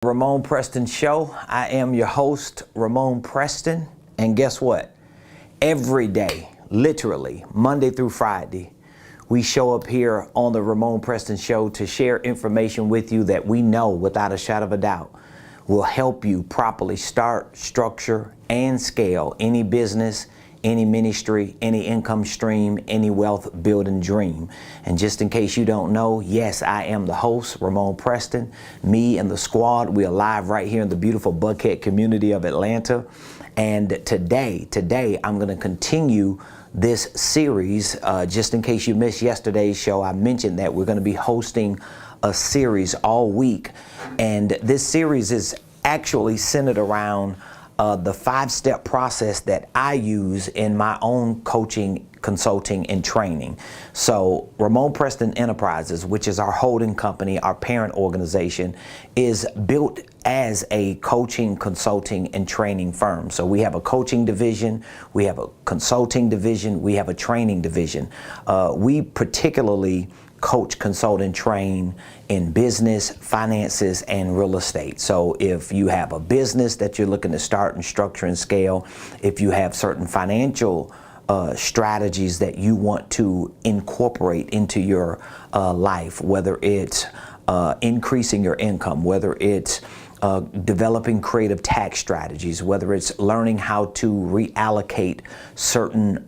Ramon Preston Show. I am your host, Ramon Preston. And guess what? Every day, literally, Monday through Friday, we show up here on the Ramon Preston Show to share information with you that we know without a shadow of a doubt will help you properly start, structure, and scale any business, any ministry, any income stream, any wealth building dream. And just in case you don't know, yes, I am the host, Ramon Preston. Me and the squad, we are live right here in the beautiful Buckhead community of Atlanta. And today, I'm going to continue this series. Just in case you missed yesterday's show, I mentioned that we're going to be hosting a series all week. And this series is actually centered around the 5-step process that I use in my own coaching, consulting, and training. So Ramon Preston Enterprises, which is our holding company, our parent organization, is built as a coaching, consulting, and training firm. So we have a coaching division, we have a consulting division, we have a training division. We particularly coach, consult, and train in business, finances, and real estate. So if you have a business that you're looking to start and structure and scale, if you have certain financial strategies that you want to incorporate into your life, whether it's increasing your income, whether it's developing creative tax strategies, whether it's learning how to reallocate certain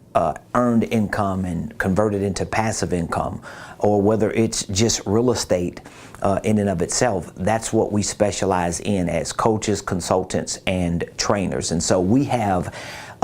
earned income and convert it into passive income, or whether it's just real estate in and of itself, that's what we specialize in as coaches, consultants, and trainers. And so we have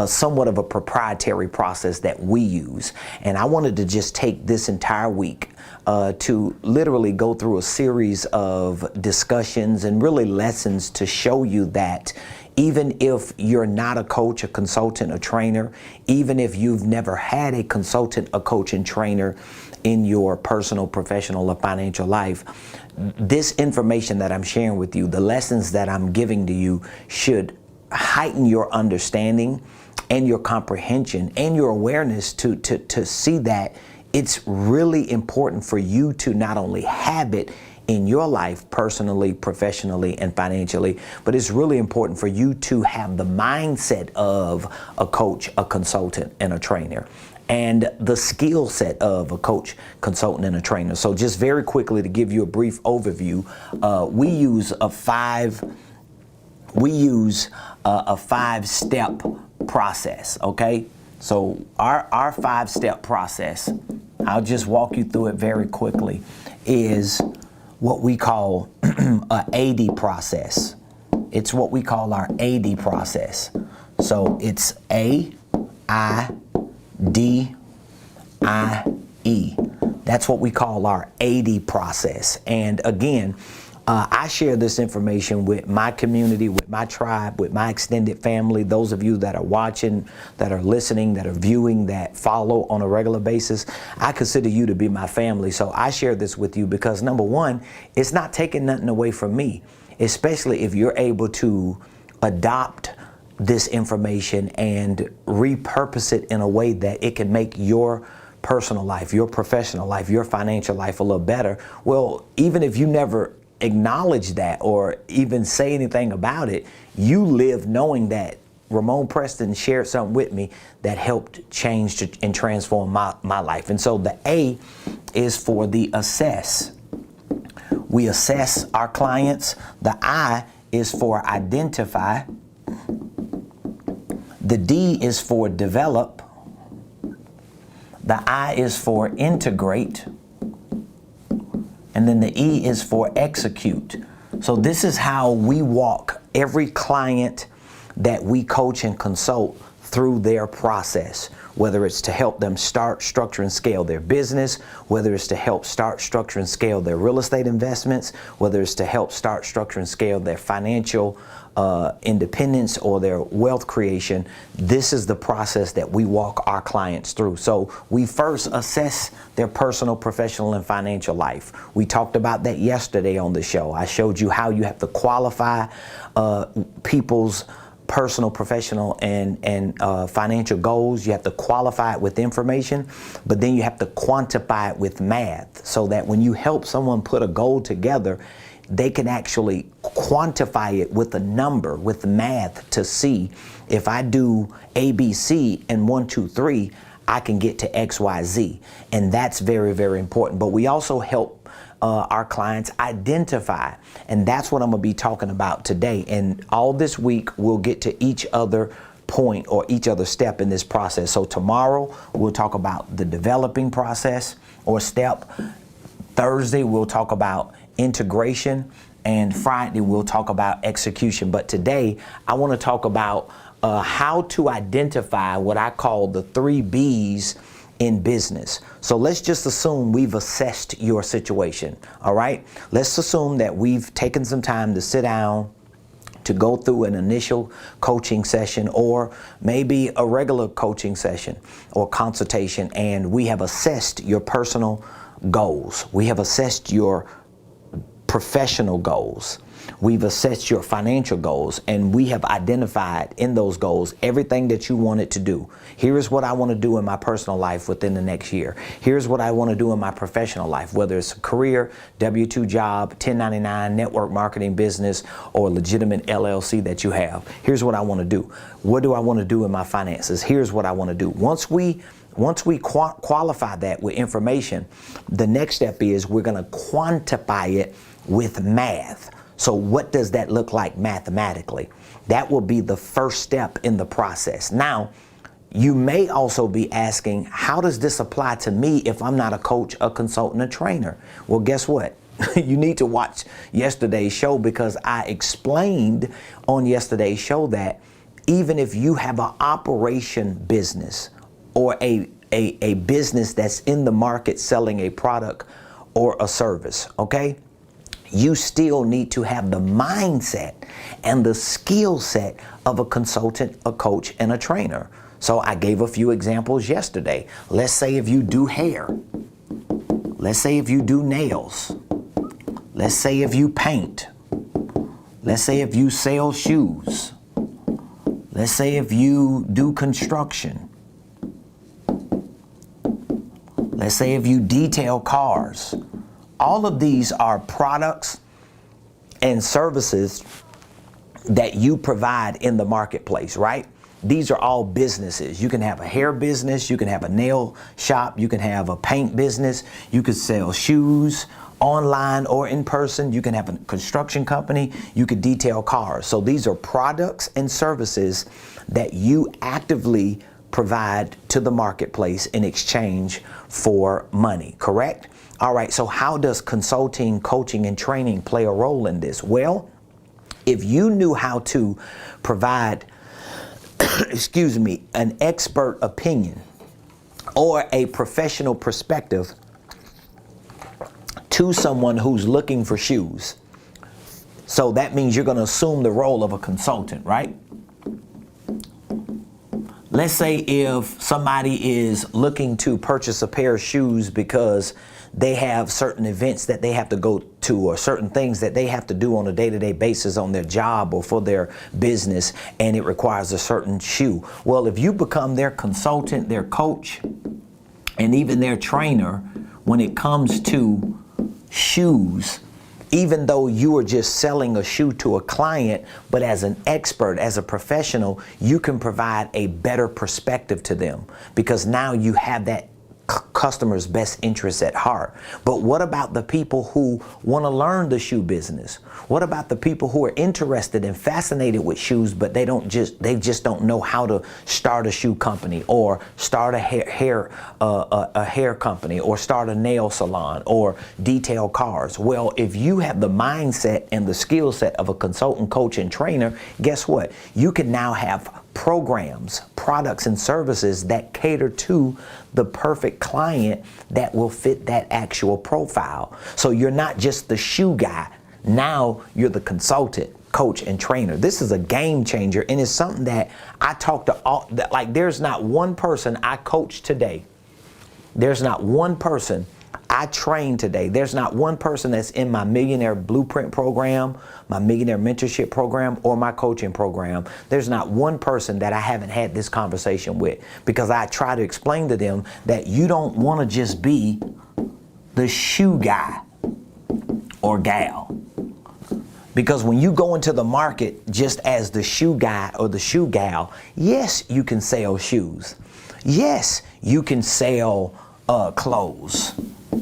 somewhat of a proprietary process that we use. And I wanted to just take this entire week to literally go through a series of discussions and really lessons to show you that even if you're not a coach, a consultant, a trainer, even if you've never had a consultant, a coach, and trainer in your personal, professional, or financial life, this information that I'm sharing with you, the lessons that I'm giving to you, should heighten your understanding and your comprehension and your awareness to see that it's really important for you to not only have it in your life, personally, professionally, and financially, but it's really important for you to have the mindset of a coach, a consultant, and a trainer, and the skill set of a coach, consultant, and a trainer. So just very quickly to give you a brief overview, we use a 5-step process, okay? So our 5-step process, I'll just walk you through it very quickly, is what we call a AD process. It's what we call our AD process. So it's AIDIE. That's what we call our AD process. And again, I share this information with my community, with my tribe, with my extended family, those of you that are watching, that are listening, that are viewing, that follow on a regular basis. I consider you to be my family. So I share this with you because, number one, it's not taking nothing away from me, especially if you're able to adopt this information and repurpose it in a way that it can make your personal life, your professional life, your financial life a little better. Well, even if you never acknowledge that or even say anything about it, you live knowing that Ramon Preston shared something with me that helped change and transform my life. And so the A is for the assess. We assess our clients. The I is for identify. The D is for develop. The I is for integrate. And then the E is for execute. So this is how we walk every client that we coach and consult through their process, whether it's to help them start, structure, and scale their business, whether it's to help start, structure, and scale their real estate investments, whether it's to help start, structure, and scale their financial independence or their wealth creation. This is the process that we walk our clients through. So we first assess their personal, professional, and financial life. We talked about that yesterday on the show. I showed you how you have to qualify people's personal, professional, and financial goals. You have to qualify it with information, but then you have to quantify it with math so that when you help someone put a goal together, they can actually quantify it with a number, with math, to see if I do ABC and 1, 2, 3, I can get to XYZ. And that's very, very important. But we also help our clients identify. And that's what I'm going to be talking about today. And all this week, we'll get to each other point or each other step in this process. So tomorrow, we'll talk about the developing process or step. Thursday, we'll talk about integration. And Friday, we'll talk about execution. But today, I want to talk about how to identify what I call the 3 B's in business. So let's just assume we've assessed your situation. All right. Let's assume that we've taken some time to sit down, to go through an initial coaching session, or maybe a regular coaching session or consultation, and we have assessed your personal goals. We have assessed your professional goals. We've assessed your financial goals, and we have identified in those goals everything that you wanted to do. Here's what I want to do in my personal life within the next year. Here's what I want to do in my professional life, whether it's a career, W-2 job, 1099, network marketing business, or legitimate LLC that you have. Here's what I want to do. What do I want to do in my finances? Here's what I want to do. Once we qualify that with information, the next step is we're going to quantify it with math. So what does that look like mathematically? That will be the first step in the process. Now, you may also be asking, how does this apply to me if I'm not a coach, a consultant, a trainer? Well, guess what? You need to watch yesterday's show, because I explained on yesterday's show that even if you have an operation business or a business that's in the market selling a product or a service, okay? You still need to have the mindset and the skill set of a consultant, a coach, and a trainer. So I gave a few examples yesterday. Let's say if you do hair. Let's say if you do nails. Let's say if you paint. Let's say if you sell shoes. Let's say if you do construction. Let's say if you detail cars. All of these are products and services that you provide in the marketplace, right? These are all businesses. You can have a hair business, you can have a nail shop, you can have a paint business, you could sell shoes online or in person, you can have a construction company, you could detail cars. So these are products and services that you actively provide to the marketplace in exchange for money, correct? All right, so how does consulting, coaching, and training play a role in this? Well, if you knew how to provide, excuse me, an expert opinion or a professional perspective to someone who's looking for shoes, so that means you're going to assume the role of a consultant, right? Let's say if somebody is looking to purchase a pair of shoes because they have certain events that they have to go to or certain things that they have to do on a day-to-day basis on their job or for their business, and it requires a certain shoe. Well, if you become their consultant, their coach, and even their trainer when it comes to shoes, even though you are just selling a shoe to a client, but as an expert, as a professional, you can provide a better perspective to them, because now you have that customer's best interests at heart. But what about the people who want to learn the shoe business? What about the people who are interested and fascinated with shoes, but they just don't know how to start a shoe company or start a hair company or start a nail salon or detail cars? Well, if you have the mindset and the skill set of a consultant, coach, and trainer, guess what? You can now have programs, products, and services that cater to the perfect client that will fit that actual profile. So you're not just the shoe guy. Now you're the consultant, coach, and trainer. This is a game changer, and it's something that I talk to all, like there's not one person I coach today. There's not one person I train today. There's not one person that's in my Millionaire Blueprint program, my Millionaire Mentorship program, or my coaching program. There's not one person that I haven't had this conversation with, because I try to explain to them that you don't want to just be the shoe guy or gal. Because when you go into the market just as the shoe guy or the shoe gal, yes, you can sell shoes. Yes, you can sell clothes.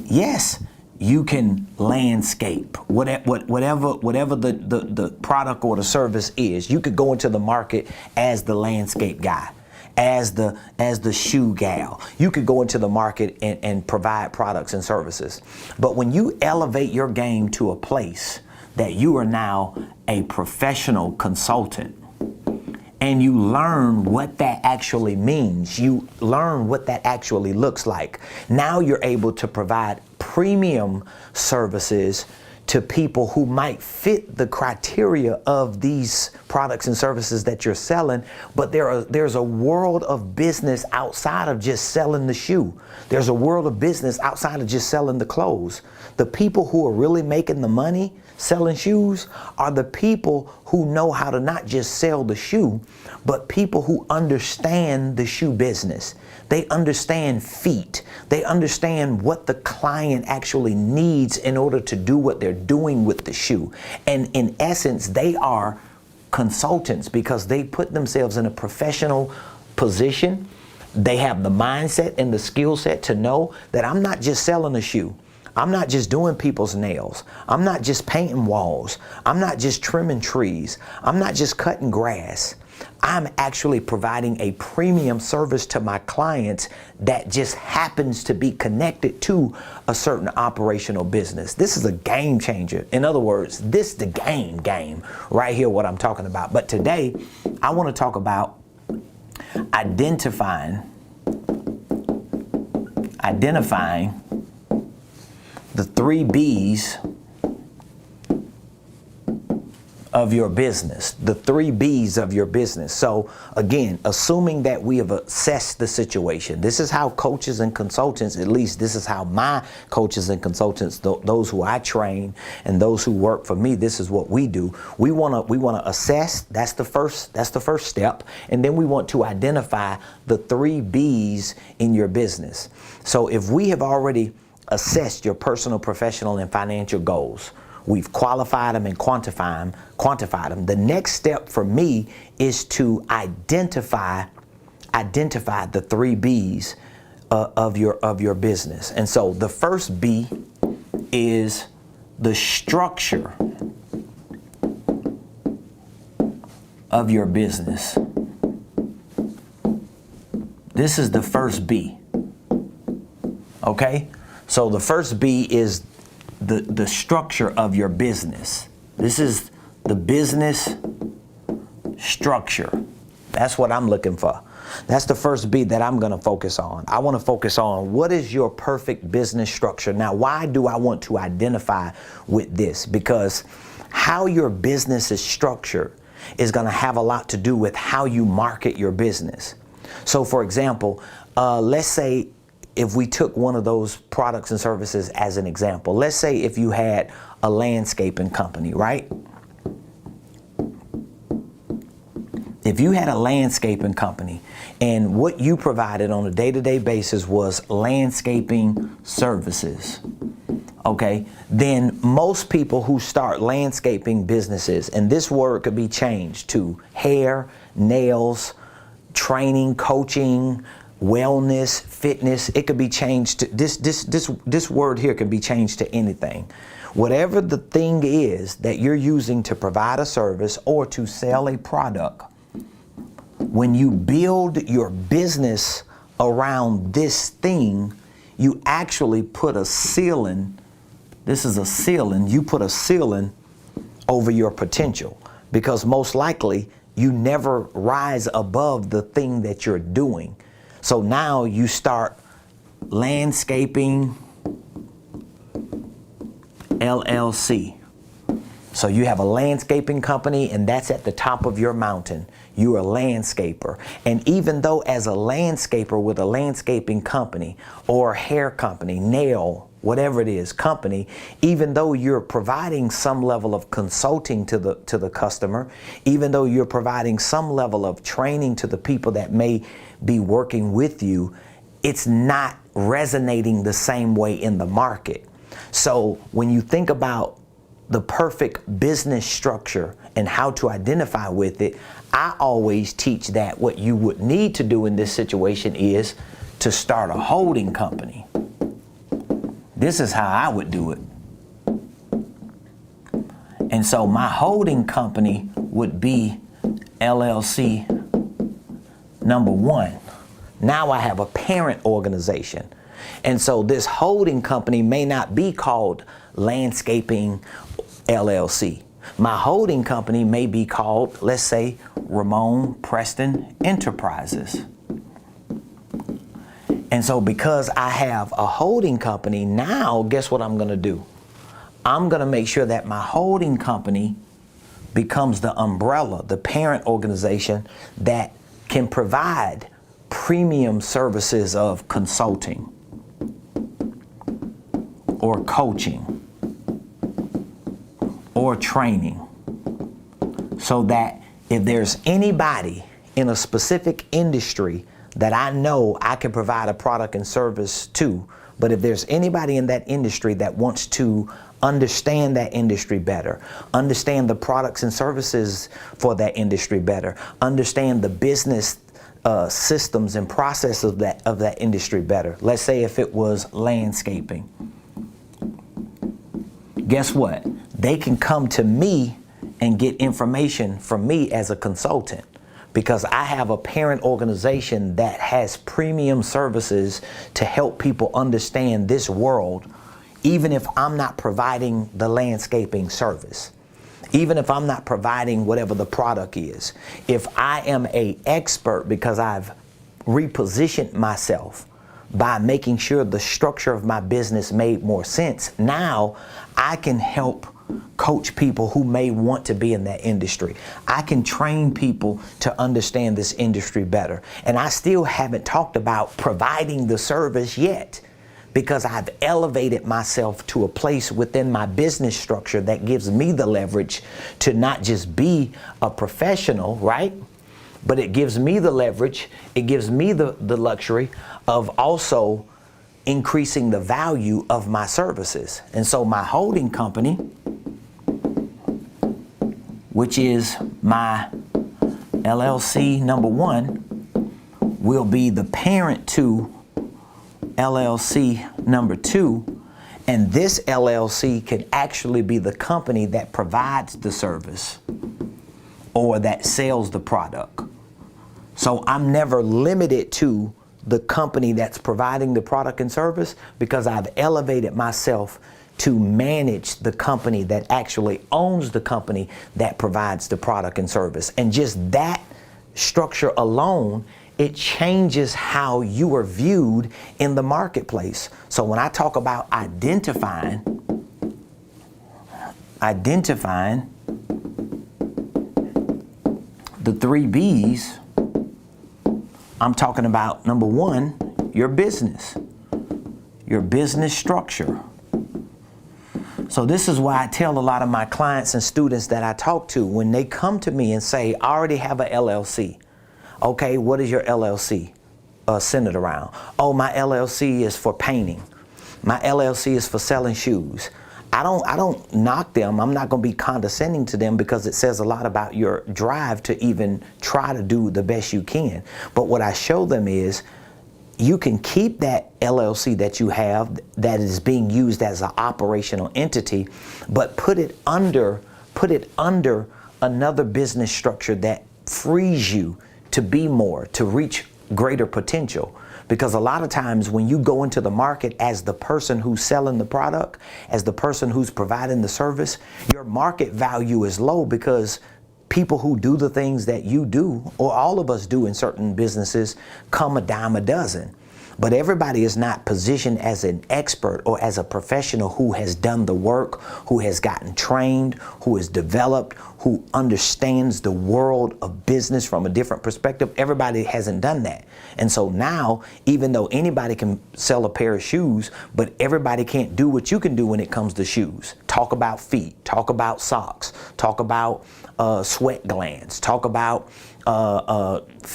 Yes, you can landscape, whatever the product or the service is. You could go into the market as the landscape guy, as the shoe gal. You could go into the market and provide products and services. But when you elevate your game to a place that you are now a professional consultant, and you learn what that actually means, you learn what that actually looks like. Now you're able to provide premium services to people who might fit the criteria of these products and services that you're selling, but there's a world of business outside of just selling the shoe. There's a world of business outside of just selling the clothes. The people who are really making the money selling shoes are the people who know how to not just sell the shoe, but people who understand the shoe business. They understand feet. They understand what the client actually needs in order to do what they're doing with the shoe. And in essence, they are consultants because they put themselves in a professional position. They have the mindset and the skill set to know that I'm not just selling a shoe. I'm not just doing people's nails. I'm not just painting walls. I'm not just trimming trees. I'm not just cutting grass. I'm actually providing a premium service to my clients that just happens to be connected to a certain operational business. This is a game changer. In other words, this is the game right here, what I'm talking about. But today, I want to talk about identifying the 3 B's of your business, the 3 B's of your business. So again, assuming that we have assessed the situation, this is how coaches and consultants, at least this is how my coaches and consultants, those who I train and those who work for me, this is what we do. We want to assess. That's the first step. And then we want to identify the 3 B's in your business. So if we have already assessed your personal, professional, and financial goals, we've qualified them and quantified them. The next step for me is to identify the 3 B's of your business. And so the first B is the structure of your business. This is the first B. Okay? So the first B is the structure of your business. This is the business structure. That's what I'm looking for. That's the first B that I'm going to focus on. I want to focus on what is your perfect business structure. Now, why do I want to identify with this? Because how your business is structured is going to have a lot to do with how you market your business. So, for example, let's say if we took one of those products and services as an example, let's say if you had a landscaping company, right? If you had a landscaping company and what you provided on a day-to-day basis was landscaping services, okay, then most people who start landscaping businesses, and this word could be changed to hair, nails, training, coaching, wellness, fitness. It could be changed to this word here can be changed to anything. Whatever the thing is that you're using to provide a service or to sell a product, when you build your business around this thing, you actually put a ceiling. This is a ceiling. You put a ceiling over your potential because most likely you never rise above the thing that you're doing. So now you start landscaping LLC. So you have a landscaping company and that's at the top of your mountain. You're a landscaper. And even though as a landscaper with a landscaping company or hair company, nail, whatever it is, company, even though you're providing some level of consulting to the customer, even though you're providing some level of training to the people that may be working with you, it's not resonating the same way in the market. So when you think about the perfect business structure and how to identify with it, I always teach that what you would need to do in this situation is to start a holding company. This is how I would do it. And so my holding company would be LLC number 1. Now I have a parent organization. And so this holding company may not be called Landscaping LLC. My holding company may be called, let's say, Ramon Preston Enterprises. And so because I have a holding company, now guess what I'm going to do? I'm going to make sure that my holding company becomes the umbrella, the parent organization that can provide premium services of consulting or coaching or training, so that if there's anybody in a specific industry that I know I can provide a product and service to, but if there's anybody in that industry that wants to understand that industry better, understand the products and services for that industry better, understand the business systems and processes of that industry better. Let's say if it was landscaping. Guess what? They can come to me and get information from me as a consultant, because I have a parent organization that has premium services to help people understand this world, even if I'm not providing the landscaping service, even if I'm not providing whatever the product is. If I am an expert because I've repositioned myself by making sure the structure of my business made more sense, now I can help coach people who may want to be in that industry. I can train people to understand this industry better. And I still haven't talked about providing the service yet, because I've elevated myself to a place within my business structure that gives me the leverage to not just be a professional, right? But it gives me the leverage, it gives me the luxury of also increasing the value of my services. And so my holding company, which is my LLC number 1, will be the parent to LLC number 2, and this LLC can actually be the company that provides the service or that sells the product. So I'm never limited to the company that's providing the product and service, because I've elevated myself to manage the company that actually owns the company that provides the product and service. And just that structure alone, it changes how you are viewed in the marketplace. So when I talk about identifying the 3 B's, I'm talking about number 1, your business structure. So this is why I tell a lot of my clients and students that I talk to, when they come to me and say, I already have a LLC. Okay, what is your LLC centered around? Oh, my LLC is for painting. My LLC is for selling shoes. I don't knock them. I'm not going to be condescending to them, because it says a lot about your drive to even try to do the best you can. But what I show them is, you can keep that LLC that you have that is being used as an operational entity, but put it under another business structure that frees you to be more, to reach greater potential. Because a lot of times when you go into the market as the person who's selling the product, as the person who's providing the service, your market value is low, because people who do the things that you do, or all of us do in certain businesses, come a dime a dozen. But everybody is not positioned as an expert or as a professional who has done the work, who has gotten trained, who has developed, who understands the world of business from a different perspective. Everybody hasn't done that. And so now, even though anybody can sell a pair of shoes, but everybody can't do what you can do when it comes to shoes. Talk about feet, talk about socks, talk about sweat glands, talk about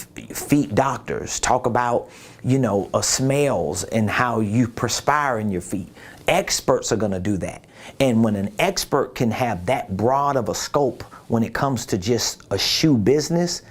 feet doctors, talk about, smells and how you perspire in your feet. Experts are going to do that. And when an expert can have that broad of a scope when it comes to just a shoe business,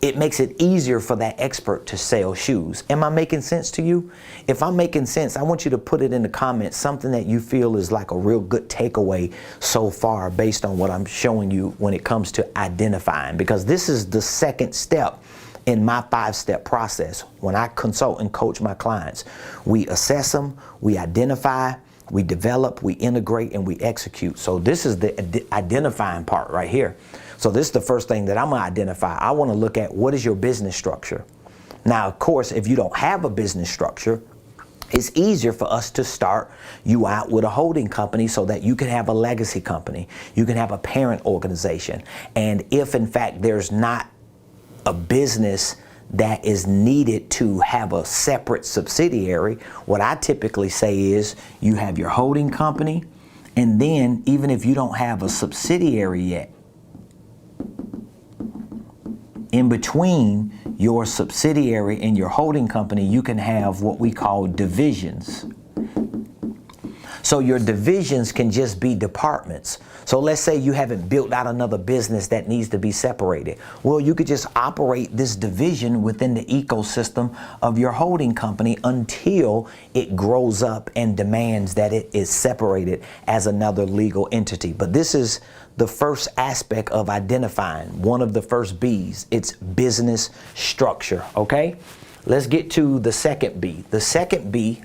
it makes it easier for that expert to sell shoes. Am I making sense to you? If I'm making sense, I want you to put it in the comments, something that you feel is like a real good takeaway so far based on what I'm showing you when it comes to identifying, because this is the second step in my 5-step process. When I consult and coach my clients, we assess them, we identify, we develop, we integrate, and we execute. So this is the identifying part right here. So this is the first thing that I'm going to identify. I want to look at, what is your business structure? Now, of course, if you don't have a business structure, it's easier for us to start you out with a holding company so that you can have a legacy company. You can have a parent organization. And if in fact there's not a business that is needed to have a separate subsidiary, what I typically say is you have your holding company, and then even if you don't have a subsidiary yet, in between your subsidiary and your holding company, you can have what we call divisions. So your divisions can just be departments. So let's say you haven't built out another business that needs to be separated. Well, you could just operate this division within the ecosystem of your holding company until it grows up and demands that it is separated as another legal entity. But this is the first aspect of identifying, one of the first B's. It's business structure, okay? Let's get to the second B. The second B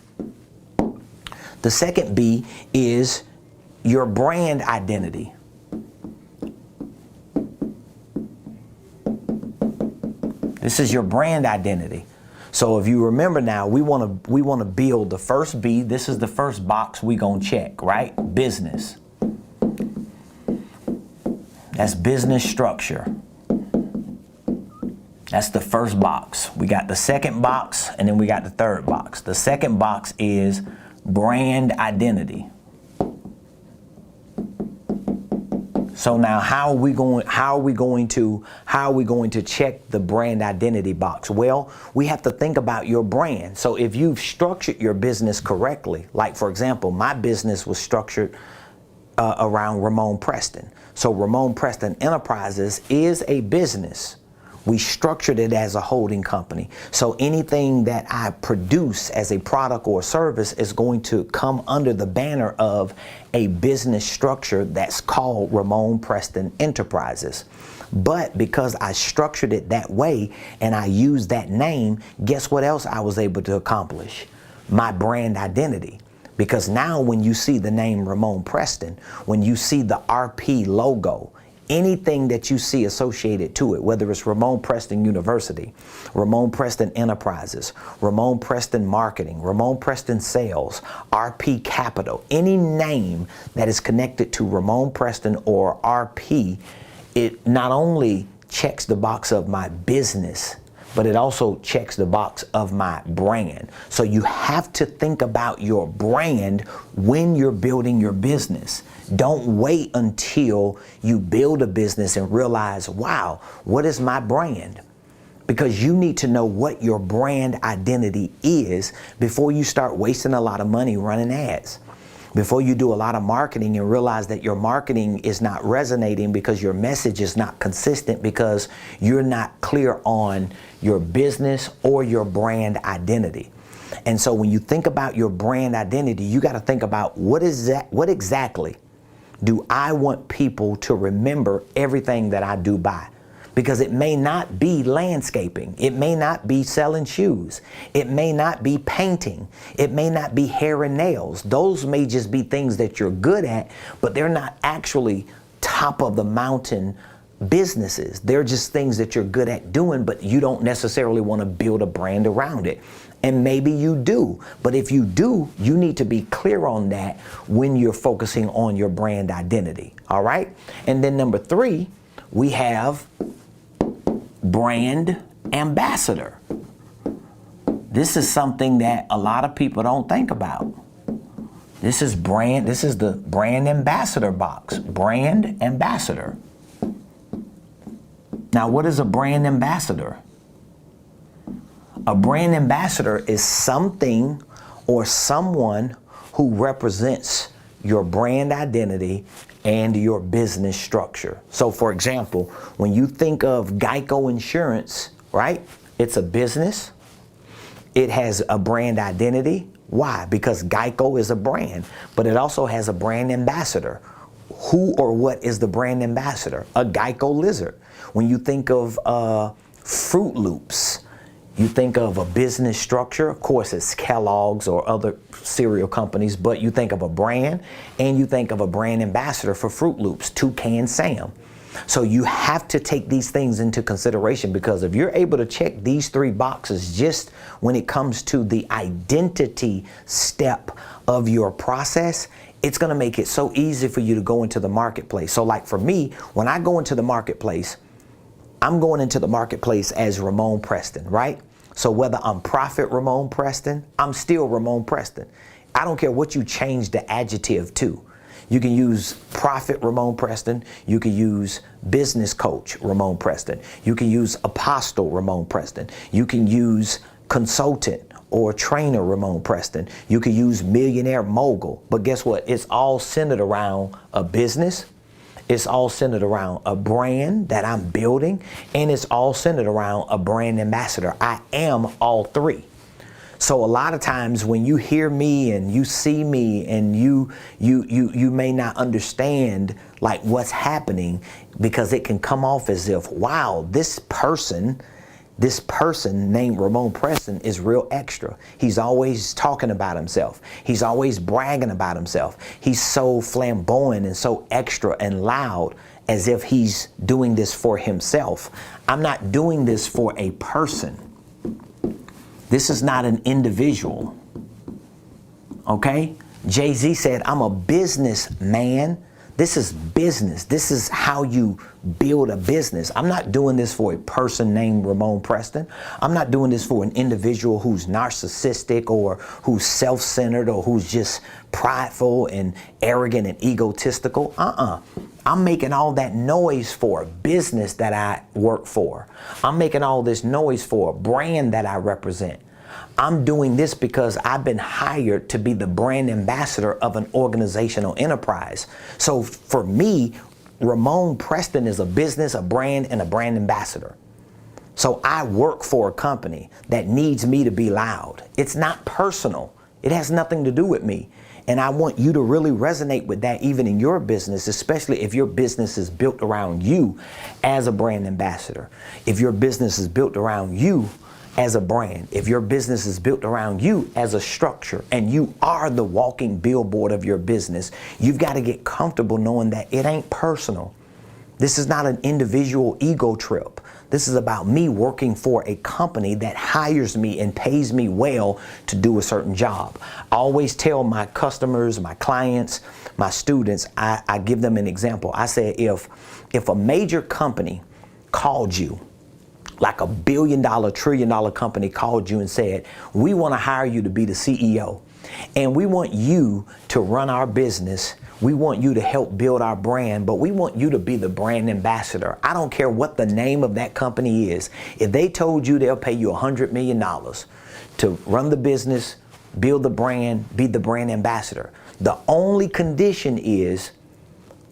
is your brand identity. This is your brand identity. So if you remember now, we want to build the first B. This is the first box we gonna check, right? Business. That's business structure. That's the first box. We got the second box, and then we got the third box. The second box is brand identity. So now how are we going to check the brand identity box? Well, we have to think about your brand. So if you've structured your business correctly, like for example, my business was structured around Ramon Preston. So Ramon Preston Enterprises is a business. We structured it as a holding company. So anything that I produce as a product or service is going to come under the banner of a business structure that's called Ramon Preston Enterprises. But because I structured it that way and I used that name, guess what else I was able to accomplish? My brand identity. Because now when you see the name Ramon Preston, when you see the RP logo, anything that you see associated to it, whether it's Ramon Preston University, Ramon Preston Enterprises, Ramon Preston Marketing, Ramon Preston Sales, RP Capital, any name that is connected to Ramon Preston or RP, it not only checks the box of my business, but it also checks the box of my brand. So you have to think about your brand when you're building your business. Don't wait until you build a business and realize, wow, what is my brand? Because you need to know what your brand identity is before you start wasting a lot of money running ads. Before you do a lot of marketing and realize that your marketing is not resonating because your message is not consistent, because you're not clear on your business or your brand identity. And so when you think about your brand identity, you got to think about what exactly do I want people to remember everything that I do by? Because it may not be landscaping. It may not be selling shoes. It may not be painting. It may not be hair and nails. Those may just be things that you're good at, but they're not actually top of the mountain businesses. They're just things that you're good at doing, but you don't necessarily want to build a brand around it. And maybe you do, but if you do, you need to be clear on that when you're focusing on your brand identity, all right? And then number 3, we have brand ambassador. This is something that a lot of people don't think about. This is the brand ambassador box, brand ambassador. Now, what is a brand ambassador? A brand ambassador is something or someone who represents your brand identity and your business structure. So for example, when you think of Geico Insurance, right? It's a business. It has a brand identity. Why? Because Geico is a brand, but it also has a brand ambassador. Who or what is the brand ambassador? A Geico lizard. When you think of Fruit Loops, you think of a business structure. Of course, it's Kellogg's or other cereal companies, but you think of a brand and you think of a brand ambassador for Fruit Loops, Toucan Sam. So you have to take these things into consideration, because if you're able to check these 3 boxes just when it comes to the identity step of your process, it's going to make it so easy for you to go into the marketplace. So like for me, when I go into the marketplace, I'm going into the marketplace as Ramon Preston, right? So whether I'm Prophet Ramon Preston, I'm still Ramon Preston. I don't care what you change the adjective to. You can use Prophet Ramon Preston. You can use Business Coach Ramon Preston. You can use Apostle Ramon Preston. You can use Consultant or Trainer Ramon Preston. You can use Millionaire Mogul. But guess what? It's all centered around a business. It's all centered around a brand that I'm building, and it's all centered around a brand ambassador. I am all 3. So a lot of times when you hear me and you see me and you may not understand like what's happening, because it can come off as if, wow, this person named Ramon Preston is real extra. He's always talking about himself. He's always bragging about himself. He's so flamboyant and so extra and loud, as if he's doing this for himself. I'm not doing this for a person. This is not an individual. Okay? Jay-Z said, I'm a businessman. This is business. This is how you build a business. I'm not doing this for a person named Ramon Preston. I'm not doing this for an individual who's narcissistic or who's self-centered or who's just prideful and arrogant and egotistical. I'm making all that noise for a business that I work for. I'm making all this noise for a brand that I represent. I'm doing this because I've been hired to be the brand ambassador of an organizational enterprise. So for me, Ramon Preston is a business, a brand, and a brand ambassador. So I work for a company that needs me to be loud. It's not personal. It has nothing to do with me. And I want you to really resonate with that even in your business, especially if your business is built around you as a brand ambassador. If your business is built around you as a brand, if your business is built around you as a structure, and you are the walking billboard of your business, you've got to get comfortable knowing that it ain't personal. This is not an individual ego trip. This is about me working for a company that hires me and pays me well to do a certain job. I always tell my customers, my clients, my students, I give them an example. I say, if a major company called you, like a $1 billion, $1 trillion company called you and said, we want to hire you to be the CEO, and we want you to run our business. We want you to help build our brand, but we want you to be the brand ambassador. I don't care what the name of that company is. If they told you they'll pay you $100 million to run the business, build the brand, be the brand ambassador, the only condition is,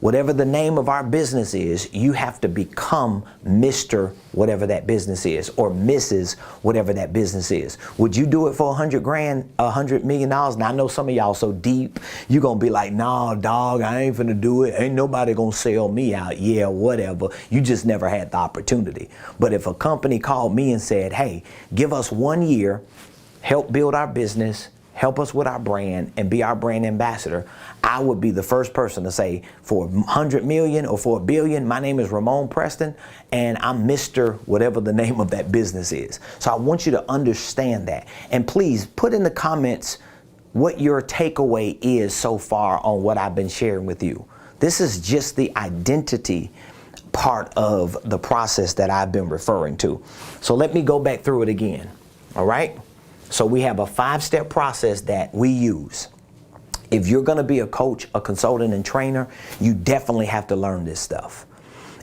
whatever the name of our business is, you have to become Mr. whatever that business is, or Mrs. whatever that business is. Would you do it for $100 million? Now I know some of y'all so deep, you're gonna be like, nah, dog, I ain't finna do it. Ain't nobody gonna sell me out. Yeah, whatever. You just never had the opportunity. But if a company called me and said, hey, give us 1 year, help build our business, help us with our brand, and be our brand ambassador, I would be the first person to say, for 100 million or for $1 billion, my name is Ramon Preston, and I'm Mr. whatever the name of that business is. So I want you to understand that. And please put in the comments what your takeaway is so far on what I've been sharing with you. This is just the identity part of the process that I've been referring to. So let me go back through it again. All right? So we have a 5-step process that we use. If you're going to be a coach, a consultant, and trainer, you definitely have to learn this stuff.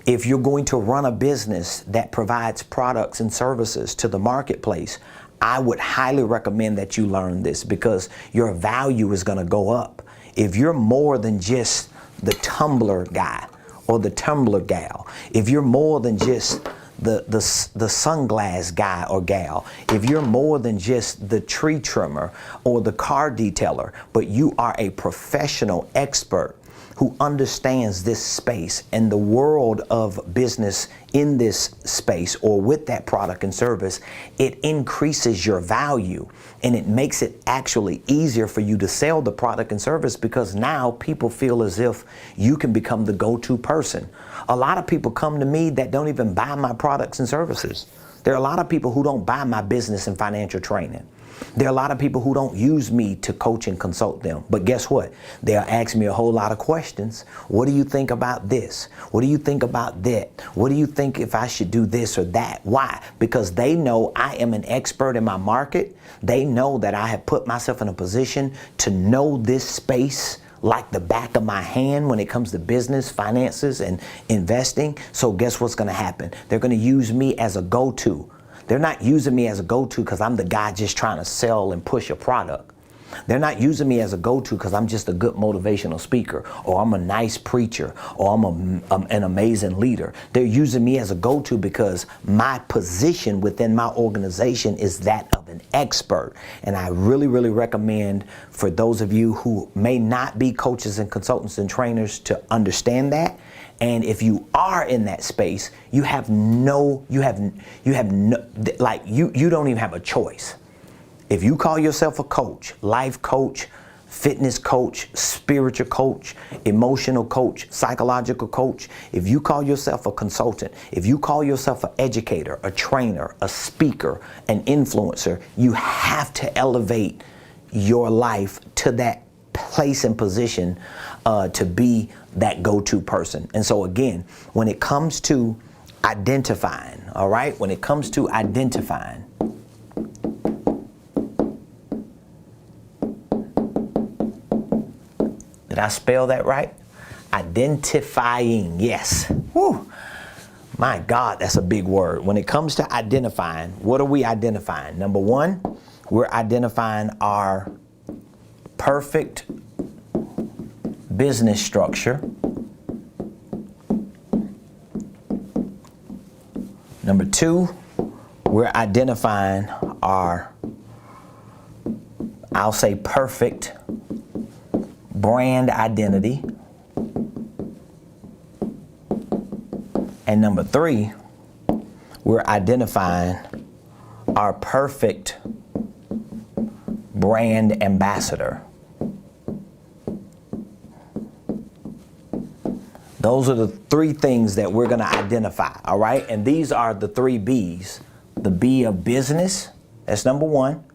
If you're going to run a business that provides products and services to the marketplace, I would highly recommend that you learn this because your value is going to go up. If you're more than just the tumbler guy or the tumbler gal, if you're more than just the sunglass guy or gal, if you're more than just the tree trimmer or the car detailer, but you are a professional expert who understands this space and the world of business in this space or with that product and service, it increases your value and it makes it actually easier for you to sell the product and service because now people feel as if you can become the go-to person. A lot of people come to me that don't even buy my products and services. There are a lot of people who don't buy my business and financial training. There are a lot of people who don't use me to coach and consult them. But guess what? They'll ask me a whole lot of questions. What do you think about this? What do you think about that? What do you think if I should do this or that? Why? Because they know I am an expert in my market. They know that I have put myself in a position to know this space like the back of my hand when it comes to business, finances, and investing. So guess what's going to happen? They're going to use me as a go-to. They're not using me as a go-to because I'm the guy just trying to sell and push a product. They're not using me as a go-to because I'm just a good motivational speaker or I'm a nice preacher or I'm an amazing leader. They're using me as a go-to because my position within my organization is that of an expert. And I really, really recommend for those of you who may not be coaches and consultants and trainers to understand that. And if you are in that space, you don't even have a choice. If you call yourself a coach, life coach, fitness coach, spiritual coach, emotional coach, psychological coach, if you call yourself a consultant, if you call yourself an educator, a trainer, a speaker, an influencer, you have to elevate your life to that place and position to be that go-to person. And so again, when it comes to identifying, all right, when it comes to identifying, did I spell that right? Identifying, yes. Whew. My God, that's a big word. When it comes to identifying, what are we identifying? Number one, we're identifying our perfect business structure. Number two, we're identifying our, I'll say, perfect brand identity. And number three, we're identifying our perfect brand ambassador. Those are the three things that we're going to identify, all right? And these are the three B's. The B of business, that's number one.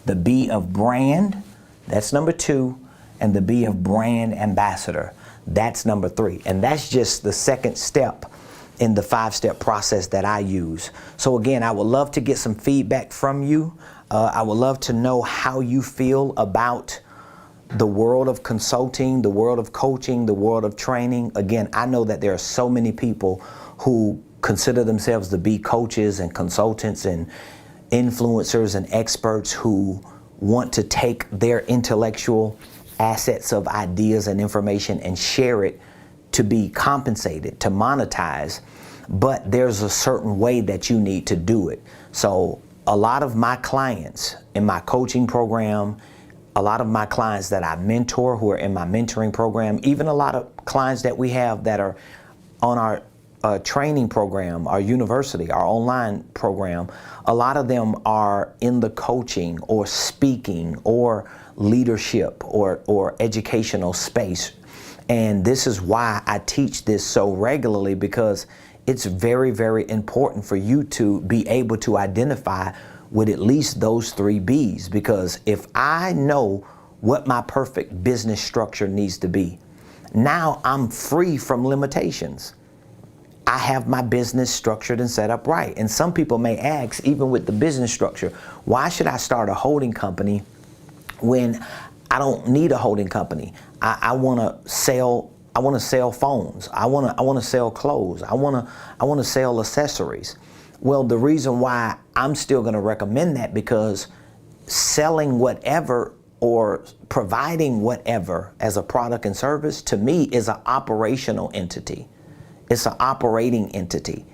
The B of brand, that's number two. And the B of brand ambassador, that's number three. And that's just the second step in the 5-step process that I use. So again, I would love to get some feedback from you. I would love to know how you feel about the world of consulting, the world of coaching, the world of training. Again, I know that there are so many people who consider themselves to be coaches and consultants and influencers and experts who want to take their intellectual assets of ideas and information and share it to be compensated, to monetize. But there's a certain way that you need to do it. So a lot of my clients in my coaching program, a lot of my clients that I mentor who are in my mentoring program, even a lot of clients that we have that are on our training program, our university, our online program, a lot of them are in the coaching or speaking or leadership or educational space. And this is why I teach this so regularly, because it's very, very important for you to be able to identify with at least those three B's. Because if I know what my perfect business structure needs to be, now I'm free from limitations. I have my business structured and set up right. And some people may ask, even with the business structure, why should I start a holding company when I don't need a holding company? I want to sell phones. I want to sell clothes. I want to sell accessories. Well, the reason why I'm still going to recommend that, because selling whatever or providing whatever as a product and service, to me, is an operational entity. It's an operating entity.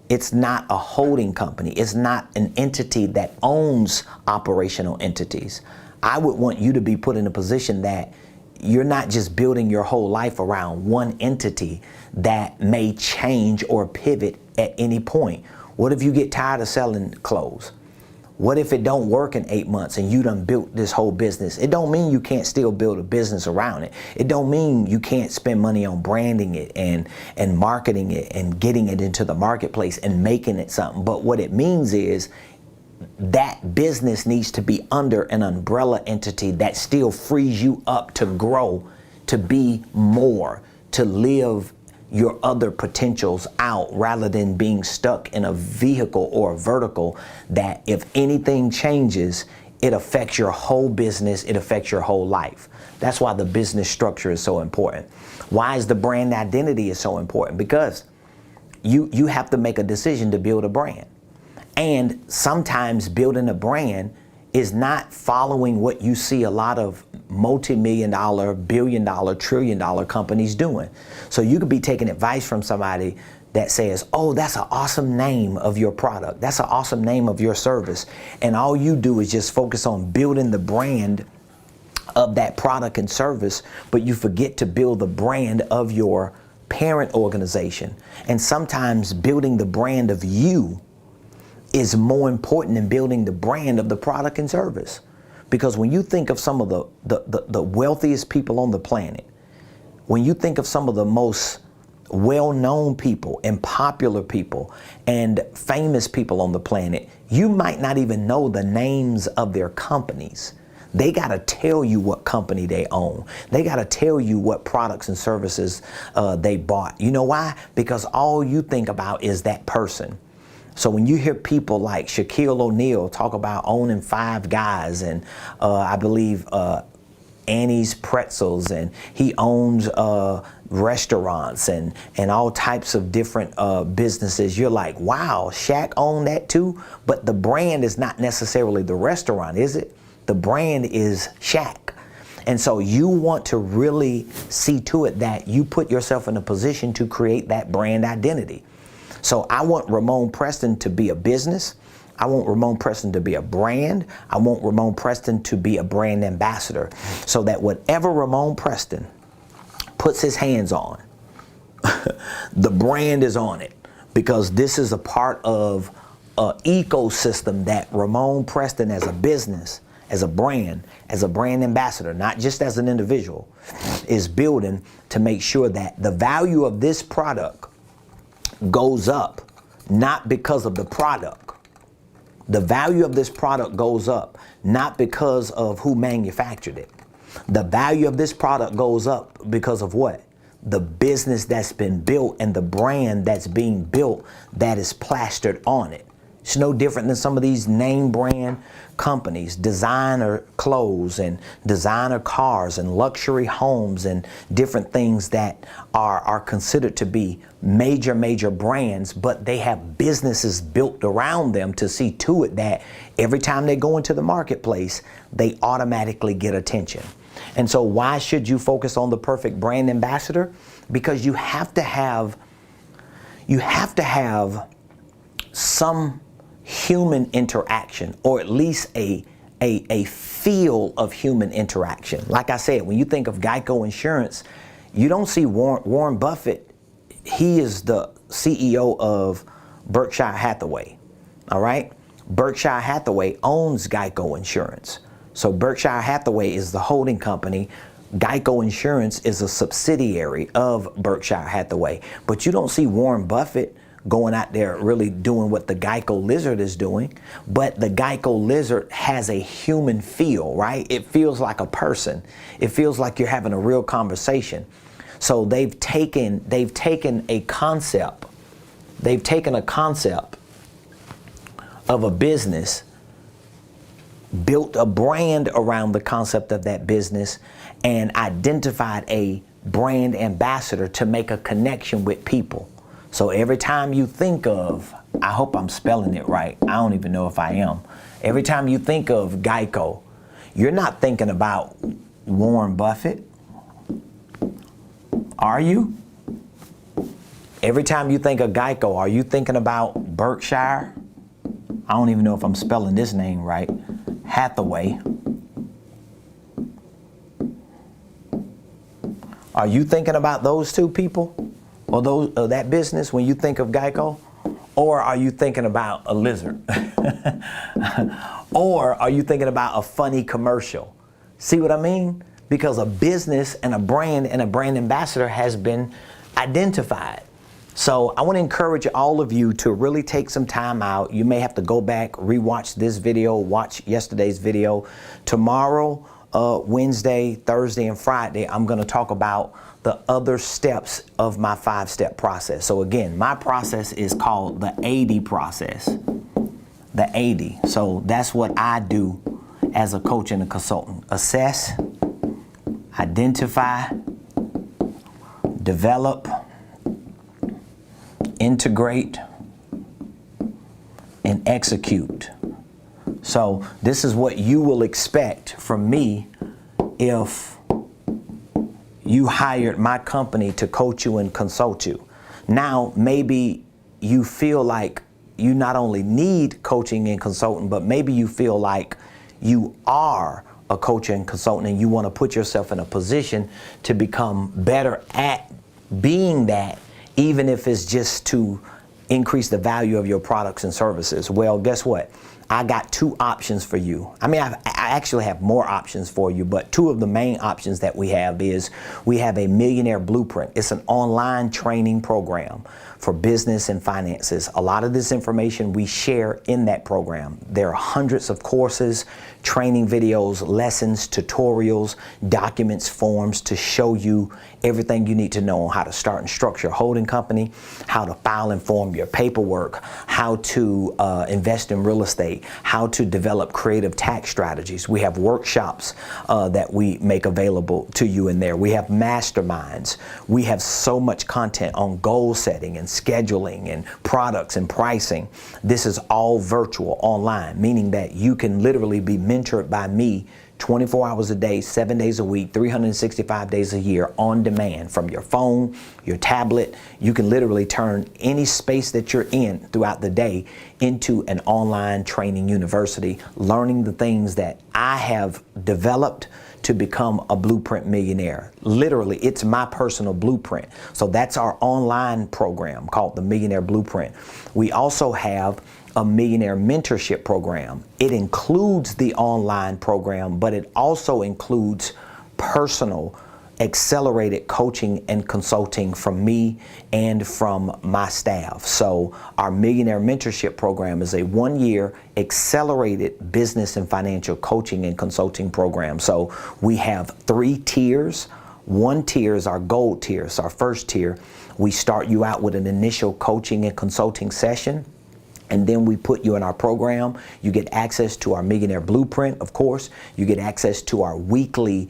It's not a holding company. It's not an entity that owns operational entities. I would want you to be put in a position that you're not just building your whole life around one entity that may change or pivot at any point. What if you get tired of selling clothes? What if it don't work in 8 months and you done built this whole business? It don't mean you can't still build a business around it. It don't mean you can't spend money on branding it and marketing it and getting it into the marketplace and making it something. But what it means is that business needs to be under an umbrella entity that still frees you up to grow, to be more, to live your other potentials out, rather than being stuck in a vehicle or a vertical that if anything changes, it affects your whole business, it affects your whole life. That's why the business structure is so important. Why is the brand identity is so important? Because you have to make a decision to build a brand. And sometimes building a brand is not following what you see a lot of multi-million-dollar, billion-dollar, trillion-dollar companies doing. So you could be taking advice from somebody that says, oh, that's an awesome name of your product. That's an awesome name of your service. And all you do is just focus on building the brand of that product and service, but you forget to build the brand of your parent organization. And sometimes building the brand of you is more important than building the brand of the product and service. Because when you think of some of the wealthiest people on the planet, when you think of some of the most well-known people and popular people and famous people on the planet, you might not even know the names of their companies. They got to tell you what company they own. They got to tell you what products and services they bought. You know why? Because all you think about is that person. So when you hear people like Shaquille O'Neal talk about owning 5 Guys and I believe Annie's Pretzels, and he owns restaurants and all types of different businesses, you're like, wow, Shaq owned that too? But the brand is not necessarily the restaurant, is it? The brand is Shaq. And so you want to really see to it that you put yourself in a position to create that brand identity. So I want Ramon Preston to be a business. I want Ramon Preston to be a brand. I want Ramon Preston to be a brand ambassador, so that whatever Ramon Preston puts his hands on, the brand is on it, because this is a part of an ecosystem that Ramon Preston as a business, as a brand ambassador, not just as an individual, is building to make sure that the value of this product goes up, not because of the product. The value of this product goes up, not because of who manufactured it. The value of this product goes up because of what? The business that's been built and the brand that's being built that is plastered on it. It's no different than some of these name brand companies, designer clothes and designer cars and luxury homes and different things that are considered to be major brands, but they have businesses built around them to see to it that every time they go into the marketplace, they automatically get attention. And so why should you focus on the perfect brand ambassador? Because you have to have some human interaction, or at least a feel of human interaction. Like I said, when you think of Geico Insurance, you don't see Warren Buffett. He is the CEO of Berkshire Hathaway. All right? Berkshire Hathaway owns Geico Insurance. So Berkshire Hathaway is the holding company. Geico Insurance is a subsidiary of Berkshire Hathaway. But you don't see Warren Buffett going out there really doing what the Geico Lizard is doing. But the Geico Lizard has a human feel, right? It feels like a person. It feels like you're having a real conversation. So they've taken a concept. They've taken a concept of a business, built a brand around the concept of that business, and identified a brand ambassador to make a connection with people. So every time you think of I hope I'm spelling it right. I don't even know if I am. Every time you think of Geico, you're not thinking about Warren Buffett, are you? Every time you think of Geico, are you thinking about Berkshire? I don't even know if I'm spelling this name right. Hathaway. Are you thinking about those two people or that business when you think of Geico? Or are you thinking about a lizard? Or are you thinking about a funny commercial? See what I mean? Because a business and a brand ambassador has been identified. So I want to encourage all of you to really take some time out. You may have to go back, rewatch this video, watch yesterday's video. Tomorrow, Wednesday, Thursday, and Friday, I'm going to talk about the other steps of my 5-step process. So again, my process is called the 80 process. The 80. So that's what I do as a coach and a consultant. Assess, identify, develop, integrate, and execute. So this is what you will expect from me if you hired my company to coach you and consult you. Now, maybe you feel like you not only need coaching and consulting, but maybe you feel like you are a coach and consultant and you want to put yourself in a position to become better at being that, even if it's just to increase the value of your products and services. Well, guess what? I got 2 options for you. I mean, I actually have more options for you, but 2 of the main options that we have is we have a Millionaire Blueprint. It's an online training program for business and finances. A lot of this information we share in that program. There are hundreds of courses, training videos, lessons, tutorials, documents, forms to show you everything you need to know on how to start and structure a holding company, how to file and form your paperwork, how to invest in real estate, how to develop creative tax strategies. We have workshops that we make available to you in there. We have masterminds. We have so much content on goal setting and scheduling and products and pricing. This is all virtual online, meaning that you can literally be mentored by me 24 hours a day, 7 days a week, 365 days a year on demand from your phone, your tablet. You can literally turn any space that you're in throughout the day into an online training university, learning the things that I have developed to become a blueprint millionaire. Literally, it's my personal blueprint. So that's our online program called the Millionaire Blueprint. We also have a Millionaire Mentorship program. It includes the online program, but it also includes personal accelerated coaching and consulting from me and from my staff. So our Millionaire Mentorship program is a 1-year accelerated business and financial coaching and consulting program. So we have 3 tiers. 1 tier is our gold tier. It's our first tier. We start you out with an initial coaching and consulting session, and then we put you in our program. You get access to our Millionaire Blueprint, of course. You get access to our weekly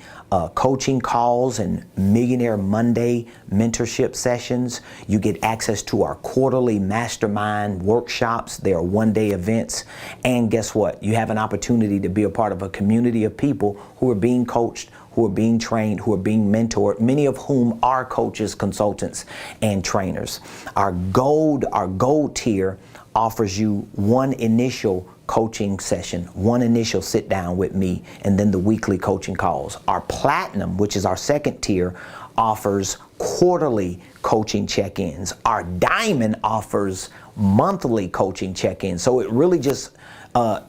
coaching calls and Millionaire Monday mentorship sessions. You get access to our quarterly mastermind workshops. They are 1-day events. And guess what? You have an opportunity to be a part of a community of people who are being coached, who are being trained, who are being mentored, many of whom are coaches, consultants, and trainers. Our gold tier offers you 1 initial coaching session, 1 initial sit down with me, and then the weekly coaching calls. Our platinum, which is our second tier, offers quarterly coaching check-ins. Our diamond offers monthly coaching check-ins. So it really just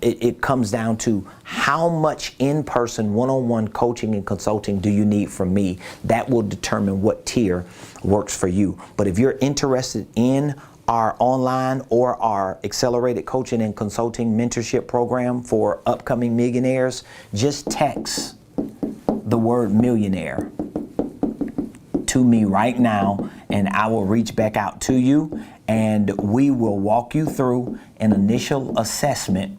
it comes down to how much in-person one-on-one coaching and consulting do you need from me. That will determine what tier works for you. But if you're interested in our online or our accelerated coaching and consulting mentorship program for upcoming millionaires, just text the word millionaire to me right now, and I will reach back out to you, and we will walk you through an initial assessment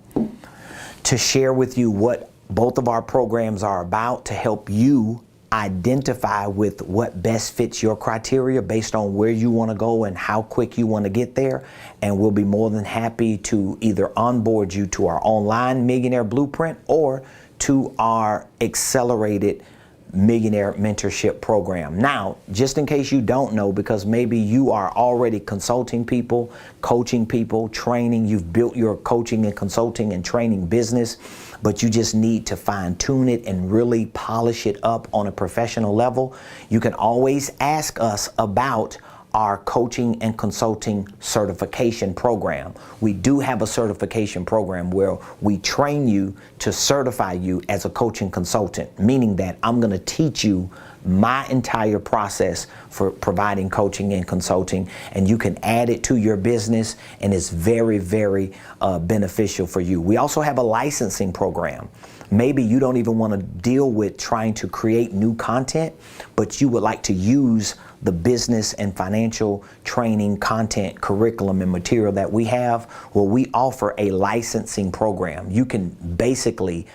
to share with you what both of our programs are about, to help you identify with what best fits your criteria based on where you want to go and how quick you want to get there. And we'll be more than happy to either onboard you to our online Millionaire Blueprint or to our accelerated Millionaire Mentorship program. Now, just in case you don't know, because maybe you are already consulting people, coaching people, training, you've built your coaching and consulting and training business, but you just need to fine tune it and really polish it up on a professional level, you can always ask us about our coaching and consulting certification program. We do have a certification program where we train you to certify you as a coach and consultant, meaning that I'm going to teach you my entire process for providing coaching and consulting, and you can add it to your business, and it's very, very beneficial for you. We also have a licensing program. Maybe you don't even want to deal with trying to create new content, but you would like to use the business and financial training content, curriculum, and material that we have. Well, we offer a licensing program. You can basically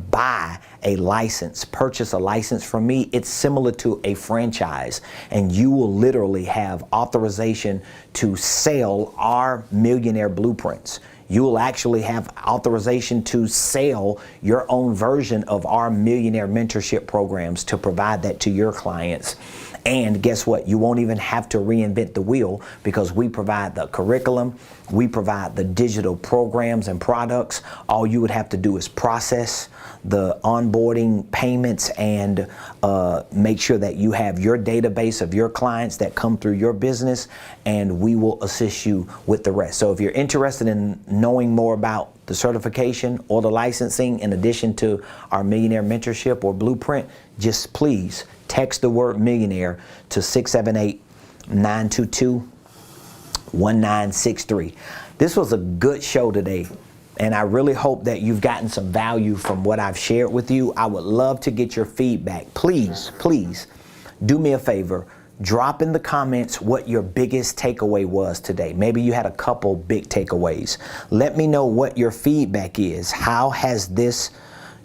buy a license, purchase a license from me. It's similar to a franchise, and you will literally have authorization to sell our Millionaire Blueprints. You will actually have authorization to sell your own version of our Millionaire Mentorship programs to provide that to your clients. And guess what? You won't even have to reinvent the wheel, because we provide the curriculum, we provide the digital programs and products. All you would have to do is process the onboarding payments and make sure that you have your database of your clients that come through your business, and we will assist you with the rest. So if you're interested in knowing more about the certification or the licensing, in addition to our Millionaire Mentorship or Blueprint, just please text the word millionaire to 678-922-1963. This was a good show today, and I really hope that you've gotten some value from what I've shared with you. I would love to get your feedback. Please, please do me a favor. Drop in the comments what your biggest takeaway was today. Maybe you had a couple big takeaways. Let me know what your feedback is. How has this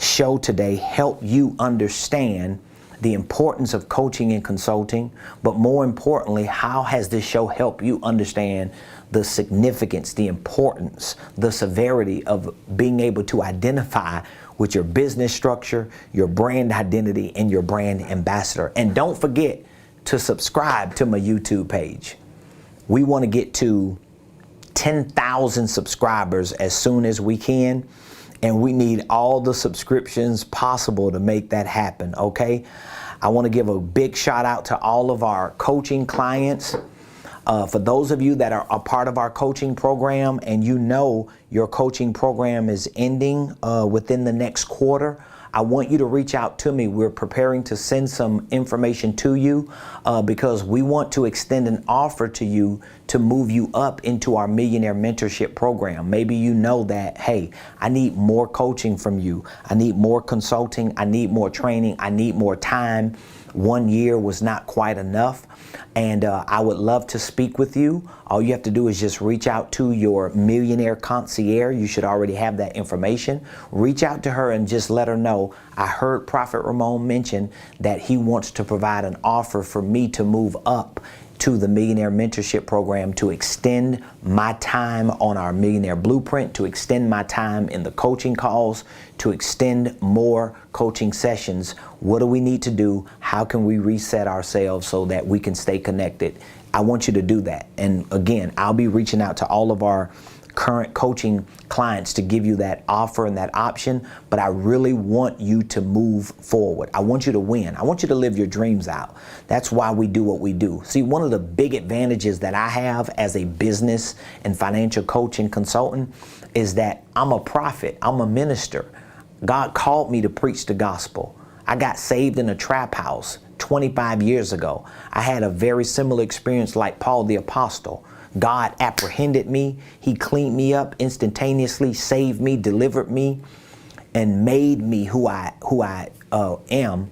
show today helped you understand the importance of coaching and consulting? But more importantly, how has this show helped you understand the significance, the importance, the severity of being able to identify with your business structure, your brand identity, and your brand ambassador? And don't forget to subscribe to my YouTube page. We want to get to 10,000 subscribers as soon as we can, and we need all the subscriptions possible to make that happen, okay? I want to give a big shout out to all of our coaching clients. For those of you that are a part of our coaching program and you know your coaching program is ending within the next quarter, I want you to reach out to me. We're preparing to send some information to you because we want to extend an offer to you to move you up into our Millionaire Mentorship program. Maybe you know that, hey, I need more coaching from you. I need more consulting. I need more training. I need more time. 1 year was not quite enough. And I would love to speak with you. All you have to do is just reach out to your Millionaire Concierge. You should already have that information. Reach out to her and just let her know, I heard Prophet Ramon mention that he wants to provide an offer for me to move up to the Millionaire Mentorship program, to extend my time on our Millionaire Blueprint, to extend my time in the coaching calls, to extend more coaching sessions. What do we need to do? How can we reset ourselves so that we can stay connected? I want you to do that. And again, I'll be reaching out to all of our current coaching clients to give you that offer and that option, but I really want you to move forward. I want you to win. I want you to live your dreams out. That's why we do what we do. See, one of the big advantages that I have as a business and financial coach and consultant is that I'm a prophet. I'm a minister. God called me to preach the gospel. I got saved in a trap house 25 years ago. I had a very similar experience like Paul the Apostle. God apprehended me. He cleaned me up instantaneously, saved me, delivered me, and made me who I am.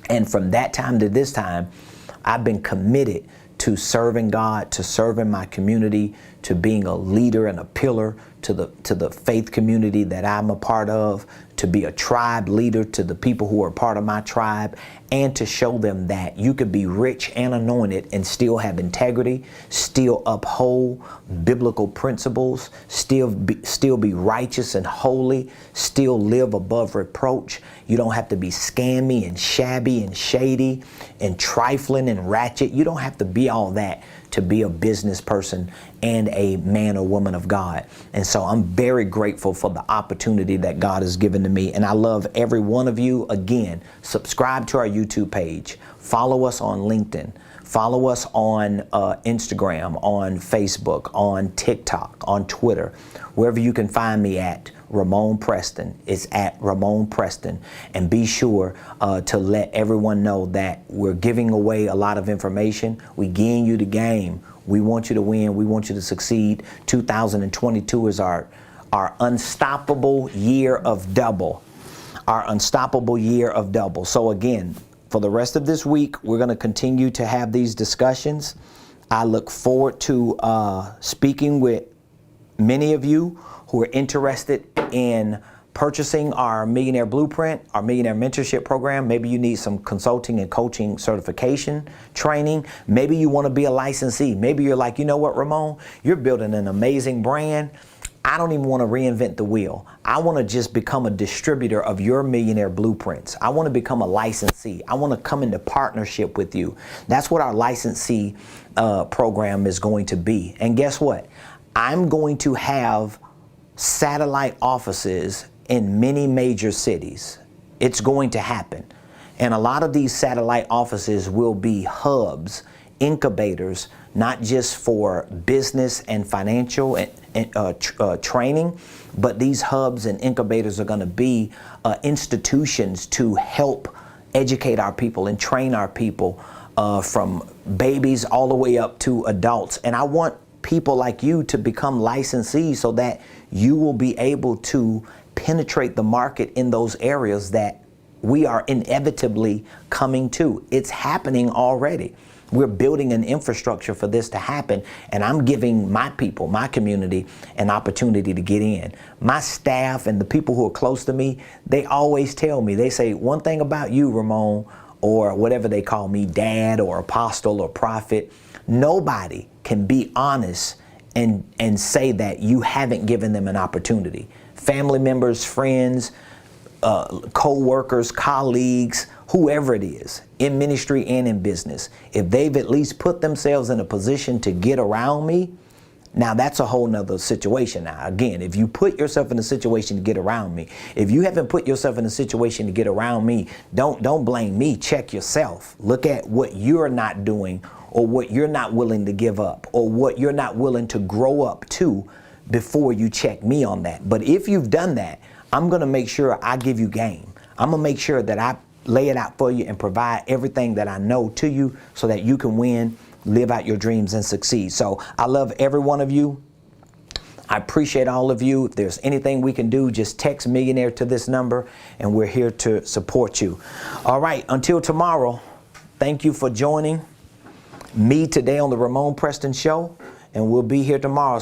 And from that time to this time, I've been committed to serving God, to serving my community, to being a leader and a pillar to the faith community that I'm a part of, to be a tribe leader to the people who are part of my tribe, and to show them that you could be rich and anointed and still have integrity, still uphold biblical principles, still be righteous and holy, still live above reproach. You don't have to be scammy and shabby and shady and trifling and ratchet. You don't have to be all that to be a business person and a man or woman of God. And so I'm very grateful for the opportunity that God has given to me. And I love every one of you. Again, subscribe to our YouTube page. Follow us on LinkedIn. Follow us on Instagram, on Facebook, on TikTok, on Twitter, wherever you can find me at. Ramon Preston. It's at Ramon Preston. And be sure to let everyone know that we're giving away a lot of information. We giving you the game. We want you to win. We want you to succeed. 2022 is our unstoppable year of double. Our unstoppable year of double. So again, for the rest of this week, we're going to continue to have these discussions. I look forward to speaking with many of you who are interested in purchasing our Millionaire Blueprint, our Millionaire Mentorship program. Maybe you need some consulting and coaching certification training. Maybe you want to be a licensee. Maybe you're like, you know what, Ramon, you're building an amazing brand. I don't even want to reinvent the wheel. I want to just become a distributor of your Millionaire Blueprints. I want to become a licensee. I want to come into partnership with you. That's what our licensee program is going to be. And guess what? I'm going to have satellite offices in many major cities. It's going to happen. And a lot of these satellite offices will be hubs, incubators, not just for business and financial and training, but these hubs and incubators are going to be institutions to help educate our people and train our people from babies all the way up to adults. And I want people like you to become licensees so that you will be able to penetrate the market in those areas that we are inevitably coming to. It's happening already. We're building an infrastructure for this to happen, and I'm giving my people, my community, an opportunity to get in. My staff and the people who are close to me, they always tell me, they say, one thing about you, Ramon, or whatever they call me, dad or apostle or prophet, nobody can be honest and say that you haven't given them an opportunity. Family members, friends, co-workers, colleagues, whoever it is, in ministry and in business, if they've at least put themselves in a position to get around me, now that's a whole nother situation. Now, again, if you put yourself in a situation to get around me, if you haven't put yourself in a situation to get around me, don't blame me. Check yourself. Look at what you're not doing, or what you're not willing to give up, or what you're not willing to grow up to before you check me on that. But if you've done that, I'm going to make sure I give you game. I'm going to make sure that I lay it out for you and provide everything that I know to you so that you can win, live out your dreams, and succeed. So I love every one of you. I appreciate all of you. If there's anything we can do, just text Millionaire to this number, and we're here to support you. All right, until tomorrow, thank you for joining me today on the Ramon Preston Show, and we'll be here tomorrow.